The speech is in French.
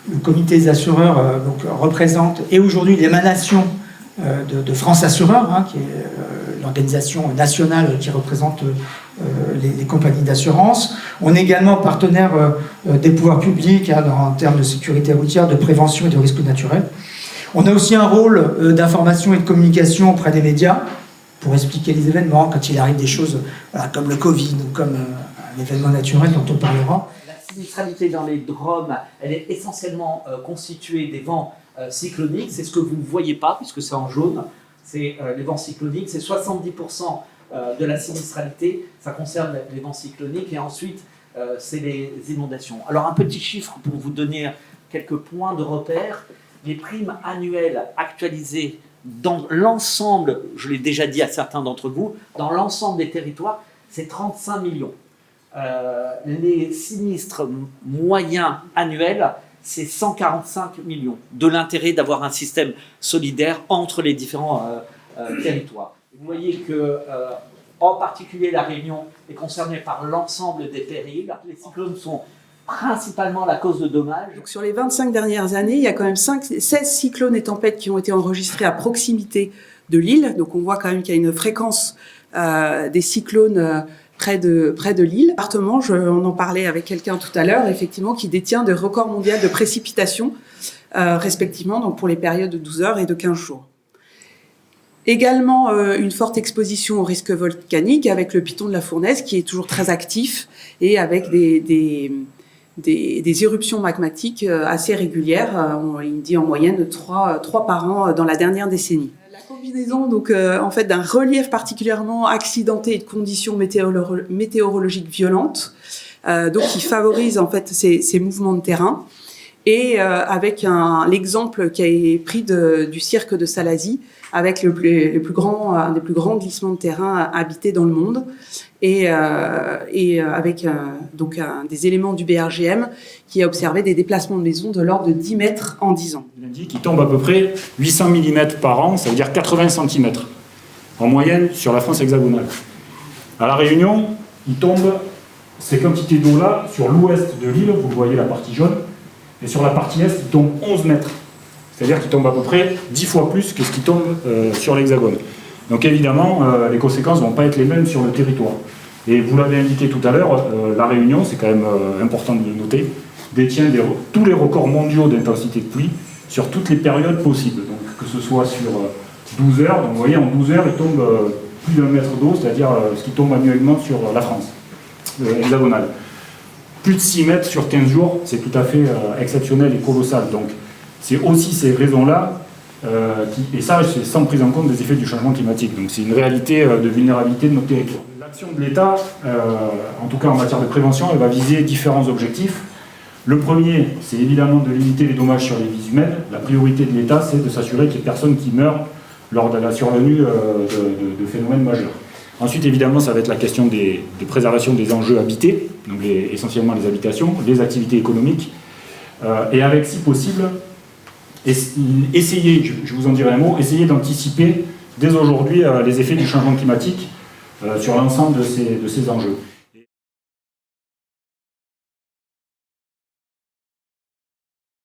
le comité des assureurs donc, représente et aujourd'hui l'émanation de France Assureurs, hein, qui est l'organisation nationale qui représente les compagnies d'assurance. On est également partenaire des pouvoirs publics hein, en termes de sécurité routière, de prévention et de risques naturels. On a aussi un rôle d'information et de communication auprès des médias pour expliquer les événements quand il arrive des choses voilà, comme le Covid ou comme un événement naturel dont on parlera. La sinistralité dans les DROM, elle est essentiellement constituée des vents cycloniques. C'est ce que vous ne voyez pas puisque c'est en jaune. C'est les vents cycloniques. C'est 70% de la sinistralité. Ça concerne les vents cycloniques. Et ensuite, c'est les inondations. Alors un petit chiffre pour vous donner quelques points de repère. Les primes annuelles actualisées dans l'ensemble, je l'ai déjà dit à certains d'entre vous, dans l'ensemble des territoires, c'est 35 millions. Les sinistres moyens annuels, c'est 145 millions. De l'intérêt d'avoir un système solidaire entre les différents territoires. Vous voyez que, en particulier, la Réunion est concernée par l'ensemble des périls. Les cyclones sont principalement la cause de dommages. Donc, sur les 25 dernières années, il y a quand même 16 cyclones et tempêtes qui ont été enregistrés à proximité de l'île. Donc on voit quand même qu'il y a une fréquence des cyclones près de l'île. Département, on en parlait avec quelqu'un tout à l'heure, effectivement, qui détient des records mondiaux de précipitations, respectivement donc pour les périodes de 12 heures et de 15 jours. Également une forte exposition au risque volcanique avec le piton de la Fournaise qui est toujours très actif et avec des éruptions magmatiques assez régulières. Il dit en moyenne 3 par an dans la dernière décennie. La combinaison donc en fait d'un relief particulièrement accidenté et de conditions météorologiques violentes, donc qui favorise en fait ces mouvements de terrain. Et avec l'exemple qui est pris du cirque de Salazie, avec un des plus grands glissements de terrain habités dans le monde, et avec donc des éléments du BRGM qui a observé des déplacements de maisons de l'ordre de 10 mètres en 10 ans. Il indique qu'il tombe à peu près 800 mm par an, ça veut dire 80 cm en moyenne sur la France hexagonale. À La Réunion, il tombe ces quantités d'eau-là sur l'ouest de l'île, vous voyez la partie jaune, et sur la partie est, il tombe 11 mètres. C'est-à-dire qu'il tombe à peu près 10 fois plus que ce qui tombe sur l'hexagone. Donc évidemment, les conséquences ne vont pas être les mêmes sur le territoire. Et vous l'avez indiqué tout à l'heure, La Réunion, c'est quand même important de le noter, détient tous les records mondiaux d'intensité de pluie sur toutes les périodes possibles. Donc que ce soit sur 12 heures, donc vous voyez en 12 heures, il tombe plus d'un mètre d'eau, c'est-à-dire ce qui tombe annuellement sur la France hexagonale. Plus de 6 mètres sur 15 jours, c'est tout à fait exceptionnel et colossal. Donc c'est aussi ces raisons-là, et ça c'est sans prise en compte des effets du changement climatique. Donc c'est une réalité de vulnérabilité de notre territoire. L'action de l'État, en tout cas en matière de prévention, elle va viser différents objectifs. Le premier, c'est évidemment de limiter les dommages sur les vies humaines. La priorité de l'État, c'est de s'assurer qu'il n'y ait personne qui meurt lors de la survenue de phénomènes majeurs. Ensuite, évidemment, ça va être la question de préservation des enjeux habités, donc essentiellement les habitations, les activités économiques, et avec, si possible, essayer, je vous en dirai un mot, essayer d'anticiper dès aujourd'hui les effets du changement climatique sur l'ensemble de ces enjeux.